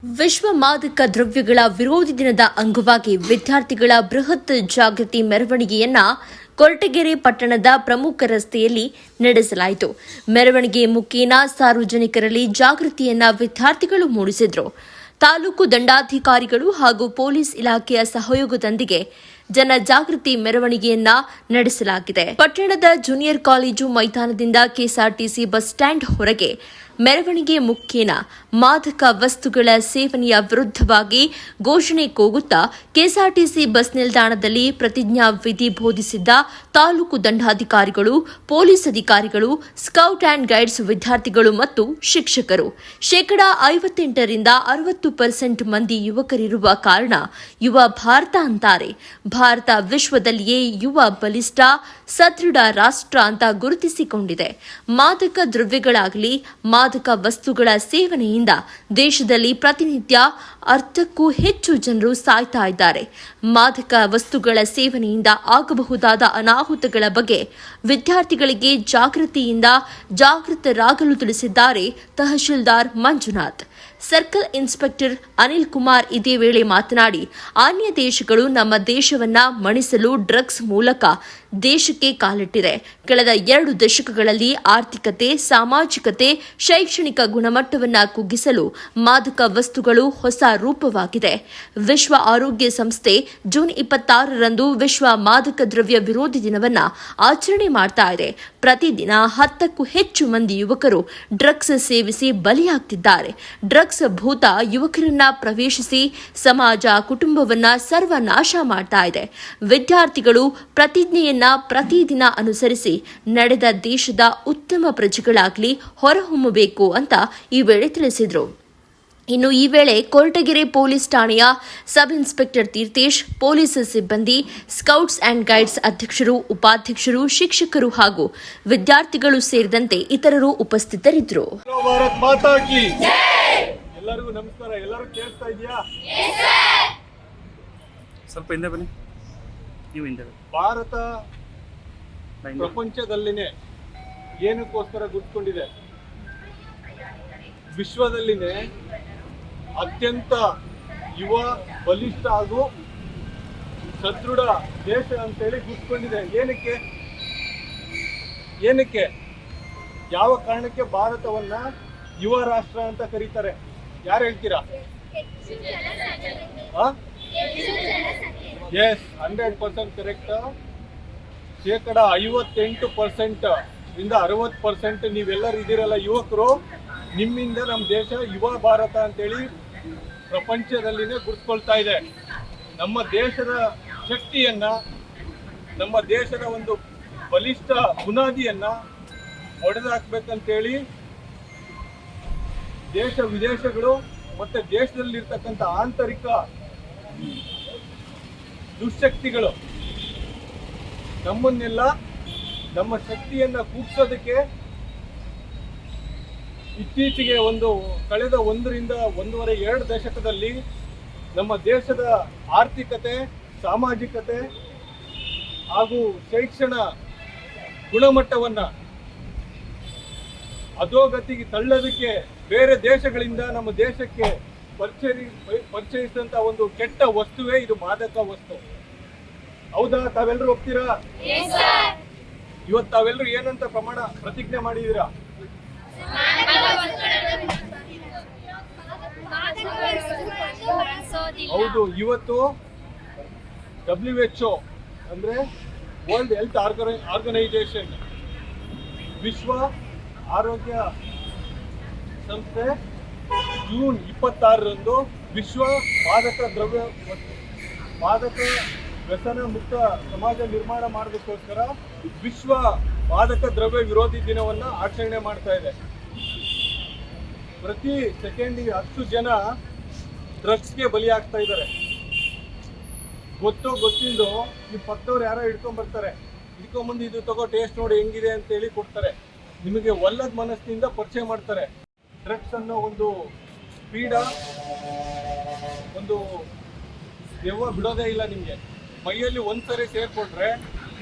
ವಿಶ್ವ ಮಾದಕ ದ್ರವ್ಯಗಳ ವಿರೋಧಿ ದಿನದ ಅಂಗವಾಗಿ ವಿದ್ಯಾರ್ಥಿಗಳ ಬೃಹತ್ ಜಾಗೃತಿ ಮೆರವಣಿಗೆಯನ್ನ ಕೊರಟಗೆರೆ ಪಟ್ಟಣದ ಪ್ರಮುಖ ರಸ್ತೆಯಲ್ಲಿ ನಡೆಸಲಾಯಿತು. ಮೆರವಣಿಗೆ ಮುಖೇನ ಸಾರ್ವಜನಿಕರಲ್ಲಿ ಜಾಗೃತಿಯನ್ನ ವಿದ್ಯಾರ್ಥಿಗಳು ಮೂಡಿಸಿದರು. ತಾಲೂಕು ದಂಡಾಧಿಕಾರಿಗಳು ಹಾಗೂ ಪೊಲೀಸ್ ಇಲಾಖೆಯ ಸಹಯೋಗದೊಂದಿಗೆ ಜನಜಾಗೃತಿ ಮೆರವಣಿಗೆಯನ್ನ ನಡೆಸಲಾಗಿದೆ. ಪಟ್ಟಣದ ಜೂನಿಯರ್ ಕಾಲೇಜು ಮೈದಾನದಿಂದ ಕೆಎಸ್ಆರ್ಟಿಸಿ ಬಸ್ ಸ್ಟ್ಯಾಂಡ್ ಹೊರಗೆ ಮೆರವಣಿಗೆ ಮುಖೇನ ಮಾದಕ ವಸ್ತುಗಳ ಸೇವನೆಯ ವಿರುದ್ಧವಾಗಿ ಘೋಷಣೆ ಕೂಗುತ್ತಾ ಕೆಎಸ್ಆರ್ಟಿಸಿ ಬಸ್ ನಿಲ್ದಾಣದಲ್ಲಿ ಪ್ರತಿಜ್ಞಾ ವಿಧಿ ಬೋಧಿಸಿದ್ದ ತಾಲೂಕು ದಂಡಾಧಿಕಾರಿಗಳು, ಪೊಲೀಸ್ ಅಧಿಕಾರಿಗಳು, ಸ್ಕೌಟ್ ಅಂಡ್ ಗೈಡ್ಸ್ ವಿದ್ಯಾರ್ಥಿಗಳು ಮತ್ತು ಶಿಕ್ಷಕರು. 58% 60% ಮಂದಿ ಯುವಕರಿರುವ ಕಾರಣ ಯುವ ಭಾರತ ಅಂತಾರೆ. ಭಾರತ ವಿಶ್ವದಲ್ಲಿಯೇ ಯುವ ಬಲಿಷ್ಠ ಸದೃಢ ರಾಷ್ಟ್ರ ಅಂತ ಗುರುತಿಸಿಕೊಂಡಿದೆ. ಮಾದಕ ದ್ರವ್ಯಗಳಾಗಲಿ ಮಾದಕ ವಸ್ತುಗಳ ಸೇವನೆಯಿಂದ ದೇಶದಲ್ಲಿ ಪ್ರತಿನಿತ್ಯ ಅರ್ಧಕ್ಕೂ ಹೆಚ್ಚು ಜನರು ಸಾಯ್ತಾ ಇದ್ದಾರೆ. ಮಾದಕ ವಸ್ತುಗಳ ಸೇವನೆಯಿಂದ ಆಗಬಹುದಾದ ಅನಾಹುತಗಳ ಬಗ್ಗೆ ವಿದ್ಯಾರ್ಥಿಗಳಿಗೆ ಜಾಗೃತರಾಗಲು ತಿಳಿಸಿದ್ದಾರೆ ತಹಶೀಲ್ದಾರ್ ಮಂಜುನಾಥ್. ಸರ್ಕಲ್ ಇನ್ಸ್ಪೆಕ್ಟರ್ ಅನಿಲ್ ಕುಮಾರ್ ಇದೇ ವೇಳೆ ಮಾತನಾಡಿ, ಅನ್ಯ ದೇಶಗಳು ನಮ್ಮ ದೇಶವನ್ನ ಮಣಿಸಲು ಡ್ರಗ್ಸ್ ಮೂಲಕ ದೇಶಕ್ಕೆ ಕಾಲಿಟ್ಟಿದೆ. ಕಳೆದ 2 ದಶಕಗಳಲ್ಲಿ ಆರ್ಥಿಕತೆ, ಸಾಮಾಜಿಕತೆ, ಶೈಕ್ಷಣಿಕ ಗುಣಮಟ್ಟವನ್ನು ಕುಗ್ಗಿಸಲು ಮಾದಕ ವಸ್ತುಗಳು ಹೊಸ ರೂಪವಾಗಿದೆ. ವಿಶ್ವ ಆರೋಗ್ಯ ಸಂಸ್ಥೆ ಜೂನ್ 26ರಂದು ವಿಶ್ವ ಮಾದಕ ದ್ರವ್ಯ ವಿರೋಧಿ ದಿನವನ್ನು ಆಚರಣೆ ಮಾಡ್ತಾ ಇದೆ. ಪ್ರತಿದಿನ 10ಕ್ಕೂ ಹೆಚ್ಚು ಮಂದಿ ಯುವಕರು ಡ್ರಗ್ಸ್ ಸೇವಿಸಿ ಬಲಿಯಾಗ್ತಿದ್ದಾರೆ. ಡ್ರಗ್ಸ್ ಭೂತ ಯುವಕರನ್ನ ಪ್ರವೇಶಿಸಿ ಸಮಾಜ, ಕುಟುಂಬವನ್ನ ಸರ್ವನಾಶ ಮಾಡ್ತಾ ಇದೆ. ವಿದ್ಯಾರ್ಥಿಗಳು ಪ್ರತಿಜ್ಞೆಯನ್ನ ಪ್ರತಿದಿನ ಅನುಸರಿಸಿ ನಡೆದ ದೇಶದ ಉತ್ತಮ ಪ್ರಜೆಗಳಾಗಲಿ ಹೊರಹೊಮ್ಮಬೇಕು ಅಂತ ಈ ವೇಳೆ ತಿಳಿಸಿದರು. ಇನ್ನು ಈ ವೇಳೆ ಕೊರಟಗೆರೆ ಪೊಲೀಸ್ ಠಾಣೆಯ ಸಬ್ ಇನ್ಸ್ಪೆಕ್ಟರ್ ತೀರ್ಥೇಶ್, ಪೊಲೀಸ್ ಸಿಬ್ಬಂದಿ, ಸ್ಕೌಟ್ಸ್ ಅಂಡ್ ಗೈಡ್ಸ್ ಅಧ್ಯಕ್ಷರು, ಉಪಾಧ್ಯಕ್ಷರು, ಶಿಕ್ಷಕರು ಹಾಗೂ ವಿದ್ಯಾರ್ಥಿಗಳು ಸೇರಿದಂತೆ ಇತರರು ಉಪಸ್ಥಿತರಿದ್ದರು. ಎಲ್ಲರಿಗೂ ನಮಸ್ಕಾರ. ಎಲ್ಲರೂ ಕೇಳಿಸ್ತಾ ಇದೆಯಾ? ಸ್ವಲ್ಪ ಹಿಂದೆ ಬನ್ನಿ. ನೀವು ಹಿಂದೆ ಬನ್ನಿ. ಭಾರತ ಪ್ರಪಂಚದಲ್ಲಿನೇ ಏನಕ್ಕೋಸ್ಕರ ಗುರುತಿಕೊಂಡಿದೆ? ವಿಶ್ವದಲ್ಲಿನೇ ಅತ್ಯಂತ ಯುವ, ಬಲಿಷ್ಠ ಹಾಗೂ ಸದೃಢ ದೇಶ ಅಂತೇಳಿ ಗುರುತಿಕೊಂಡಿದೆ. ಏನಕ್ಕೆ ಯಾವ ಕಾರಣಕ್ಕೆ ಭಾರತವನ್ನ ಯುವ ರಾಷ್ಟ್ರ ಅಂತ ಕರೀತಾರೆ? ಯಾರು ಹೇಳ್ತೀರಾ? S, 100% correct. 58% ಇಂದ 60% ನೀವೆಲ್ಲರೂ ಇದ್ದೀರಲ್ಲ ಯುವಕರು, ನಿಮ್ಮಿಂದ ನಮ್ಮ ದೇಶ ಯುವ ಭಾರತ ಅಂತೇಳಿ ಪ್ರಪಂಚದಲ್ಲಿನೇ ಗುರುತಿಸ್ಕೊಳ್ತಾ ಇದೆ. ನಮ್ಮ ದೇಶದ ಶಕ್ತಿಯನ್ನ, ನಮ್ಮ ದೇಶದ ಒಂದು ಬಲಿಷ್ಠ ಬುನಾದಿಯನ್ನ ಒಡೆದಾಕ್ಬೇಕಂತೇಳಿ ದೇಶ ವಿದೇಶಗಳು ಮತ್ತೆ ದೇಶದಲ್ಲಿರ್ತಕ್ಕಂಥ ಆಂತರಿಕ ದುಶ್ಶಕ್ತಿಗಳು ನಮ್ಮನ್ನೆಲ್ಲ, ನಮ್ಮ ಶಕ್ತಿಯನ್ನ ಕುಗ್ಸೋದಕ್ಕೆ ಇತ್ತೀಚೆಗೆ ಕಳೆದ 1 ರಿಂದ 1.5-2 ದಶಕದಲ್ಲಿ ನಮ್ಮ ದೇಶದ ಆರ್ಥಿಕತೆ, ಸಾಮಾಜಿಕತೆ ಹಾಗೂ ಶೈಕ್ಷಣ ಗುಣಮಟ್ಟವನ್ನ ಅಧೋಗತಿಗೆ ತಳ್ಳೋದಕ್ಕೆ ಬೇರೆ ದೇಶಗಳಿಂದ ನಮ್ಮ ದೇಶಕ್ಕೆ ಪರಿಚಯಿಸಿದಂತ ಒಂದು ಕೆಟ್ಟ ವಸ್ತುವೇ ಇದು ಮಾದಕ ವಸ್ತು. ಹೌದಾ? ತಾವೆಲ್ಲರೂ ಒಪ್ತೀರಾ? ಇವತ್ತು ತಾವೆಲ್ಲರೂ ಏನಂತ ಪ್ರತಿಜ್ಞೆ ಮಾಡಿದೀರಾ? ಹೌದು. ಇವತ್ತು WHO ಅಂದ್ರೆ ವರ್ಲ್ಡ್ ಹೆಲ್ತ್ ಆರ್ಗನೈಸೇಷನ್, ವಿಶ್ವ ಆರೋಗ್ಯ ಸಂಸ್ಥೆ ಜೂನ್ 26ರಂದು ವಿಶ್ವ ಮಾದಕ ವ್ಯಸನ ಮುಕ್ತ ಸಮಾಜ ನಿರ್ಮಾಣ ಮಾಡೋದಕ್ಕೋಸ್ಕರ ವಿಶ್ವ ಮಾದಕ ದ್ರವ್ಯ ವಿರೋಧಿ ದಿನವನ್ನ ಆಚರಣೆ ಮಾಡ್ತಾ ಇದೆ. ಪ್ರತಿ ಸೆಕೆಂಡಿಗೆ 10 ಜನ ಡ್ರಗ್ಸ್ಗೆ ಬಲಿಯಾಗ್ತಾ ಇದ್ದಾರೆ. ಗೊತ್ತಿದ್ದು ಈ ಪಕ್ಕದವ್ರು ಯಾರೋ ಹಿಡ್ಕೊಂಡ್ಬರ್ತಾರೆ, ಹಿಡ್ಕೊಂಡ್ಬಂದು ಇದು ತಗೋ, ಟೇಸ್ಟ್ ನೋಡಿ ಹೆಂಗಿದೆ ಅಂತೇಳಿ ಕೊಡ್ತಾರೆ. ನಿಮಗೆ ಒಲ್ಲದ ಮನಸ್ಸಿನಿಂದ ಪರಿಚಯ ಮಾಡ್ತಾರೆ. ಡ್ರಗ್ಸ್ ಅನ್ನೋ ಒಂದು ಪೀಡ, ಒಂದು ದೆವ್ವ ಬಿಡೋದೇ ಇಲ್ಲ ನಿಮಗೆ. ಮೈಯಲ್ಲಿ ಒಂದ್ಸರಿ ಸೇರ್ಕೊಂಡ್ರೆ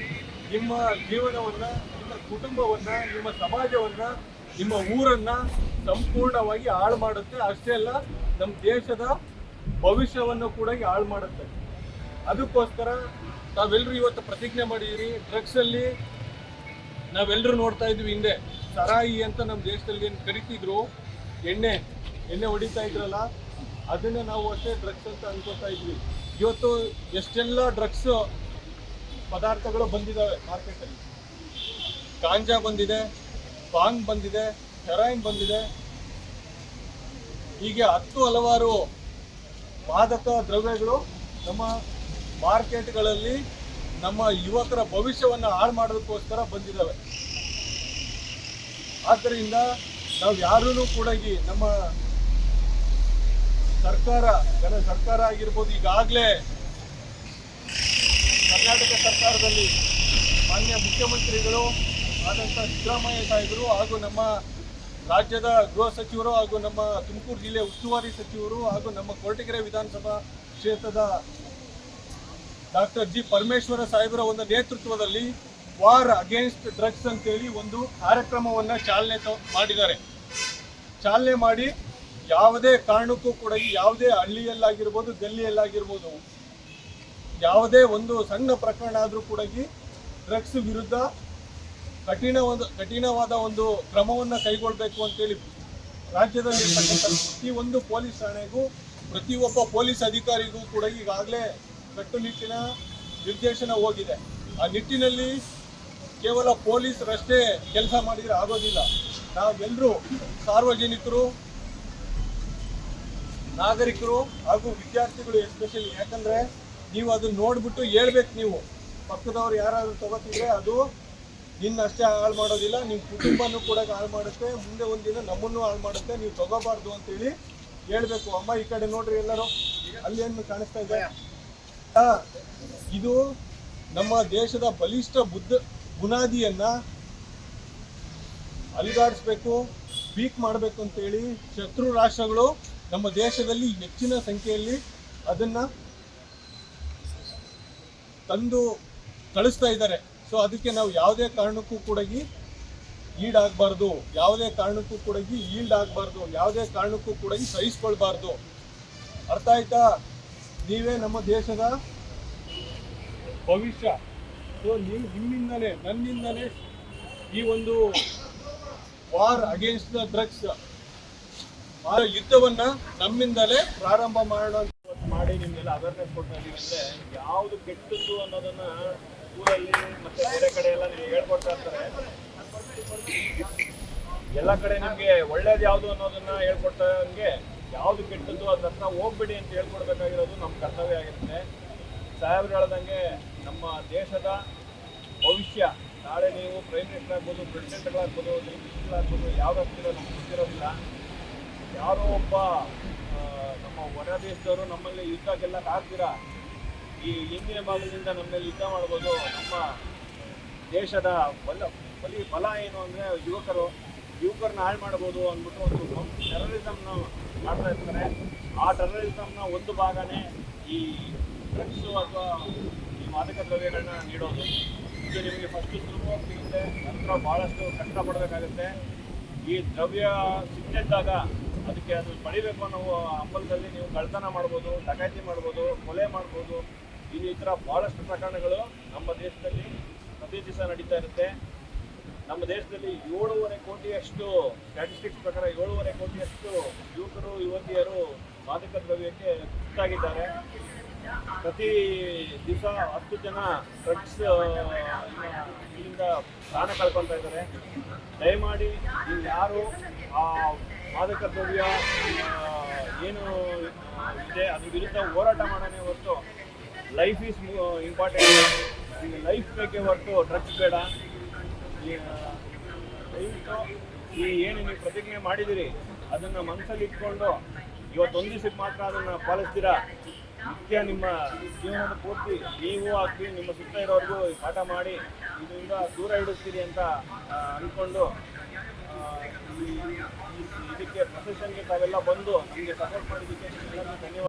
ನಿಮ್ಮ ಜೀವನವನ್ನ, ನಿಮ್ಮ ಕುಟುಂಬವನ್ನ, ನಿಮ್ಮ ಸಮಾಜವನ್ನ, ನಿಮ್ಮ ಊರನ್ನ ಸಂಪೂರ್ಣವಾಗಿ ಹಾಳು ಮಾಡುತ್ತೆ. ಅಷ್ಟೇ ಅಲ್ಲ, ನಮ್ಮ ದೇಶದ ಭವಿಷ್ಯವನ್ನು ಕೂಡ ಹಾಳು ಮಾಡುತ್ತೆ. ಅದಕ್ಕೋಸ್ಕರ ನಾವೆಲ್ಲರೂ ಇವತ್ತು ಪ್ರತಿಜ್ಞೆ ಮಾಡಿದ್ದೀರಿ. ಡ್ರಗ್ಸಲ್ಲಿ ನಾವೆಲ್ಲರೂ ನೋಡ್ತಾ ಇದ್ವಿ ಹಿಂದೆ ಸರಾಯಿ ಅಂತ ನಮ್ಮ ದೇಶದಲ್ಲಿ ಏನು ಕರಿತಿದ್ರು, ಎಣ್ಣೆ ಹೊಡಿತಾ ಇದ್ರಲ್ಲ, ಅದನ್ನು ನಾವು ಅಷ್ಟೇ ಡ್ರಗ್ಸ್ ಅಂತ ಅನ್ಕೋತಾ ಇದ್ವಿ. ಇವತ್ತು ಎಷ್ಟೆಲ್ಲ ಡ್ರಗ್ಸ್ ಪದಾರ್ಥಗಳು ಬಂದಿದ್ದಾವೆ ಮಾರ್ಕೆಟಲ್ಲಿ. ಗಾಂಜಾ ಬಂದಿದೆ, ಬಾಂಗ್ ಬಂದಿದೆ, ಹೆರಾಯಿನ್ ಬಂದಿದೆ, ಹೀಗೆ ಹಲವಾರು ಮಾದಕ ದ್ರವ್ಯಗಳು ನಮ್ಮ ಮಾರ್ಕೆಟ್ಗಳಲ್ಲಿ ನಮ್ಮ ಯುವಕರ ಭವಿಷ್ಯವನ್ನು ಹಾಳು ಮಾಡೋದಕ್ಕೋಸ್ಕರ ಬಂದಿದ್ದಾವೆ. ಆದ್ದರಿಂದ ನಾವು ಯಾರೂ ಕೂಡ ನಮ್ಮ ಸರ್ಕಾರ ಆಗಿರ್ಬೋದು, ಈಗಾಗಲೇ ಕರ್ನಾಟಕ ಸರ್ಕಾರದಲ್ಲಿ ಮಾನ್ಯ ಮುಖ್ಯಮಂತ್ರಿಗಳು ಆದಂಥ ಸಿದ್ದರಾಮಯ್ಯ ಸಾಹೇಬರು ಹಾಗೂ ನಮ್ಮ ರಾಜ್ಯದ ಗೃಹ ಸಚಿವರು ಹಾಗೂ ನಮ್ಮ ತುಮಕೂರು ಜಿಲ್ಲೆ ಉಸ್ತುವಾರಿ ಸಚಿವರು ಹಾಗೂ ನಮ್ಮ ಕೊರಟಗೆರೆ ವಿಧಾನಸಭಾ ಕ್ಷೇತ್ರದ ಡಾಕ್ಟರ್ ಜಿ ಪರಮೇಶ್ವರ ಸಾಹೇಬರ ಒಂದು ನೇತೃತ್ವದಲ್ಲಿ ವಾರ್ ಅಗೇನ್ಸ್ಟ್ ಡ್ರಗ್ಸ್ ಅಂತೇಳಿ ಒಂದು ಕಾರ್ಯಕ್ರಮವನ್ನು ಮಾಡಿದ್ದಾರೆ. ಚಾಲನೆ ಮಾಡಿ ಯಾವುದೇ ಕಾರಣಕ್ಕೂ ಕೂಡ ಯಾವುದೇ ಹಳ್ಳಿಯಲ್ಲಾಗಿರ್ಬೋದು, ಗಲ್ಲಿಯಲ್ಲಾಗಿರ್ಬೋದು, ಯಾವುದೇ ಒಂದು ಸಣ್ಣ ಪ್ರಕರಣ ಆದರೂ ಕೂಡ ಡ್ರಗ್ಸ್ ವಿರುದ್ಧ ಕಠಿಣವಾದ ಒಂದು ಕ್ರಮವನ್ನು ಕೈಗೊಳ್ಳಬೇಕು ಅಂತೇಳಿ ರಾಜ್ಯದಲ್ಲಿರ್ತಕ್ಕಂಥ ಪ್ರತಿಯೊಂದು ಪೊಲೀಸ್ ಠಾಣೆಗೂ ಪ್ರತಿಯೊಬ್ಬ ಪೊಲೀಸ್ ಅಧಿಕಾರಿಗೂ ಕೂಡ ಈಗಾಗಲೇ ಕಟ್ಟುನಿಟ್ಟಿನ ನಿರ್ದೇಶನ ಹೋಗಿದೆ. ಆ ನಿಟ್ಟಿನಲ್ಲಿ ಕೇವಲ ಪೊಲೀಸರಷ್ಟೇ ಕೆಲಸ ಮಾಡಿದರೆ ಆಗೋದಿಲ್ಲ. ನಾವೆಲ್ಲರೂ ಸಾರ್ವಜನಿಕರು, ನಾಗರಿಕರು ಹಾಗೂ ವಿದ್ಯಾರ್ಥಿಗಳು ಎಸ್ಪೆಷಲಿ, ಯಾಕಂದರೆ ನೀವು ಅದನ್ನ ನೋಡ್ಬಿಟ್ಟು ಹೇಳ್ಬೇಕು. ನೀವು ಪಕ್ಕದವ್ರು ಯಾರಾದರೂ ತಗೋತಿದ್ರೆ ಅದು ನಿನ್ನಷ್ಟೇ ಹಾಳು ಮಾಡೋದಿಲ್ಲ, ನಿಮ್ಮ ಕುಟುಂಬನೂ ಕೂಡ ಹಾಳು ಮಾಡುತ್ತೆ, ಮುಂದೆ ಒಂದಿನ ನಮ್ಮನ್ನು ಹಾಳು ಮಾಡುತ್ತೆ, ನೀವು ತಗೋಬಾರ್ದು ಅಂತೇಳಿ ಹೇಳ್ಬೇಕು. ಅಮ್ಮ ಈ ಕಡೆ ನೋಡ್ರಿ, ಎಲ್ಲರೂ ಅಲ್ಲಿ ಏನು ಕಾಣಿಸ್ತಾ ಇದೆ. ಇದು ನಮ್ಮ ದೇಶದ ಬಲಿಷ್ಠ ಬುನಾದಿಯನ್ನ ಅಲಿಗಾಡಿಸ್ಬೇಕು, ವೀಕ್ ಮಾಡಬೇಕು ಅಂತೇಳಿ ಶತ್ರು ರಾಷ್ಟ್ರಗಳು ನಮ್ಮ ದೇಶದಲ್ಲಿ ಹೆಚ್ಚಿನ ಸಂಖ್ಯೆಯಲ್ಲಿ ಅದನ್ನ ತಂದು ಕಳಿಸ್ತಾ ಇದ್ದಾರೆ. ಸೊ ಅದಕ್ಕೆ ನಾವು ಯಾವುದೇ ಕಾರಣಕ್ಕೂ ಕೂಡ ಈಡಾಗಬಾರ್ದು, ಯಾವುದೇ ಕಾರಣಕ್ಕೂ ಕೂಡ ಆಗಬಾರ್ದು, ಯಾವುದೇ ಕಾರಣಕ್ಕೂ ಕೂಡ ಸಹಿಸ್ಕೊಳ್ಬಾರ್ದು. ಅರ್ಥ ಆಯ್ತಾ? ನೀವೇ ನಮ್ಮ ದೇಶದ ಭವಿಷ್ಯ. ಸೊ ನೀವು ನಿಮ್ಮಿಂದಲೇ, ನನ್ನಿಂದಲೇ ಈ ಒಂದು ವಾರ್ ಅಗೇನ್ಸ್ಟ್ ದ ಡ್ರಗ್ಸ್ ಯುದ್ಧವನ್ನ ನಮ್ಮಿಂದಲೇ ಪ್ರಾರಂಭ ಮಾಡೋಣ ಮಾಡಿ ನಿಮ್ಗೆಲ್ಲ ಅವೇರ್ನೆಸ್ ಕೊಡ್ತಾ ಇದೀವಿ. ಅಂದ್ರೆ ಯಾವ್ದು ಕೆಟ್ಟದ್ದು ಅನ್ನೋದನ್ನ ಸ್ಕೂಲಲ್ಲಿ ಮತ್ತೆ ಬೇರೆ ಕಡೆ ಎಲ್ಲ ನೀವು ಹೇಳ್ಕೊಡ್ತಾ ಇರ್ತಾರೆ. ಎಲ್ಲ ಕಡೆ ನಿಮ್ಗೆ ಒಳ್ಳೇದು ಯಾವ್ದು ಅನ್ನೋದನ್ನ ಹೇಳ್ಕೊಡ್ತಾ ಹಂಗೆ ಯಾವ್ದು ಕೆಟ್ಟದ್ದು ಅದ್ರ ಹತ್ರ ಹೋಗ್ಬೇಡಿ ಅಂತ ಹೇಳ್ಕೊಡ್ಬೇಕಾಗಿರೋದು ನಮ್ಮ ಕರ್ತವ್ಯ ಆಗಿರುತ್ತೆ. ಸಾಹೇಬ್ರು ಹೇಳ್ದಂಗೆ ನಮ್ಮ ದೇಶದ ಭವಿಷ್ಯ, ನಾಳೆ ನೀವು ಪ್ರೈಮ್ ಮಿನಿಸ್ಟರ್ ಆಗ್ಬೋದು, ಪ್ರೆಸಿಡೆಂಟ್ಗಳಾಗ್ಬೋದು, ಮಿನಿಸ್ಟರ್ಗಳಾಗ್ಬೋದು, ಯಾವ್ದಾಗ್ತಿರೋ ನಮ್ಗೆ ಗೊತ್ತಿರೋದಿಲ್ಲ. ಯಾರೋ ಒಬ್ಬ ನಮ್ಮ ಹೊರ ದೇಶದವರು ನಮ್ಮಲ್ಲಿ ಯುದ್ಧ ಗೆಲ್ಲಕ್ಕೆ ಆಗ್ತೀರಾ, ಈ ಹಿಂದಿನ ಭಾಗದಿಂದ ನಮ್ಮಲ್ಲಿ ಯುದ್ಧ ಮಾಡ್ಬೋದು. ನಮ್ಮ ದೇಶದ ಬಲ ಏನು ಅಂದರೆ ಯುವಕರನ್ನ ಹಾಳು ಮಾಡ್ಬೋದು ಅಂದ್ಬಿಟ್ಟು ಒಂದು ಟೆರರಿಸಮ್ನ ಮಾಡ್ತಾ ಇರ್ತಾರೆ. ಆ ಟೆರರಿಸಮ್ನ ಒಂದು ಭಾಗನೇ ಈ ಡ್ರಗ್ಸು ಅಥವಾ ಈ ಮಾದಕ ದ್ರವ್ಯಗಳನ್ನ ನೀಡೋದು. ಇದು ನಿಮಗೆ ಫಸ್ಟು ಸುಲಭವಾಗಿ ಸಿಗುತ್ತೆ, ನಂತರ ಭಾಳಷ್ಟು ಕಷ್ಟಪಡಬೇಕಾಗುತ್ತೆ. ಈ ದ್ರವ್ಯ ಸಿಕ್ಕಿದ್ದಾಗ ಅದಕ್ಕೆ ಅದು ಪಡಿಬೇಕು ಅನ್ನೋ ಹಂಬಲದಲ್ಲಿ ನೀವು ಕಳ್ಳತನ ಮಾಡ್ಬೋದು, ಡಕಾಯಿತಿ ಮಾಡ್ಬೋದು, ಕೊಲೆ ಮಾಡ್ಬೋದು. ಈ ಥರ ಭಾಳಷ್ಟು ಪ್ರಕರಣಗಳು ನಮ್ಮ ದೇಶದಲ್ಲಿ ಪ್ರತಿ ದಿವಸ ನಡೀತಾ ಇರುತ್ತೆ. ನಮ್ಮ ದೇಶದಲ್ಲಿ 7.5 ಕೋಟಿಯಷ್ಟು ಸ್ಟ್ಯಾಟಿಸ್ಟಿಕ್ಸ್ ಪ್ರಕಾರ 7.5 ಕೋಟಿಯಷ್ಟು ಯುವಕರು ಯುವತಿಯರು ಮಾದಕ ದ್ರವ್ಯಕ್ಕೆ ತುತ್ತಾಗಿದ್ದಾರೆ. ಪ್ರತಿ ದಿವಸ 10 ಜನ ಡ್ರಗ್ಸ್ ಇಲ್ಲಿಂದ ಪ್ರಾಣ ಕಳ್ಕೊತಾ ಇದ್ದಾರೆ. ದಯಮಾಡಿ ನೀವು ಯಾರು ಆ ಮಾದಕ ದ್ರವ್ಯ ಏನು ಇದೆ ಅದ್ರ ವಿರುದ್ಧ ಹೋರಾಟ ಮಾಡೋಣ ಹೊರತು ಲೈಫ್ ಈಸ್ ಇಂಪಾರ್ಟೆಂಟ್. ಈಗ ಲೈಫ್ ಬೇಕೇ ಹೊರತು ಡ್ರಗ್ಸ್ ಬೇಡ. ದಯವಿಟ್ಟು ಈ ಏನು ನೀವು ಪ್ರತಿಜ್ಞೆ ಮಾಡಿದಿರಿ ಅದನ್ನು ಮನಸ್ಸಲ್ಲಿ ಇಟ್ಕೊಂಡು ಇವತ್ತೊಂದು ದಿವಸಕ್ಕೆ ಮಾತ್ರ ಅದನ್ನು ಪಾಲಿಸ್ತೀರಾ, ನಿತ್ಯ ನಿಮ್ಮ ಜೀವನದ ಪೂರ್ತಿ ನೀವು ಆಗ್ತೀವಿ ನಿಮ್ಮ ಸುತ್ತ ಇರೋರಿಗೂ ಪಾಠ ಮಾಡಿ ಇದರಿಂದ ದೂರ ಇಡುತ್ತೀರಿ ಅಂತ ಅಂದ್ಕೊಂಡು ಇದಕ್ಕೆ ಪ್ರೊಫೆಷನ್ಗೆ ತಾವೆಲ್ಲ ಬಂದು ನಮಗೆ ಸಪೋರ್ಟ್ ಮಾಡಿದ್ದಕ್ಕೆ ಧನ್ಯವಾದ.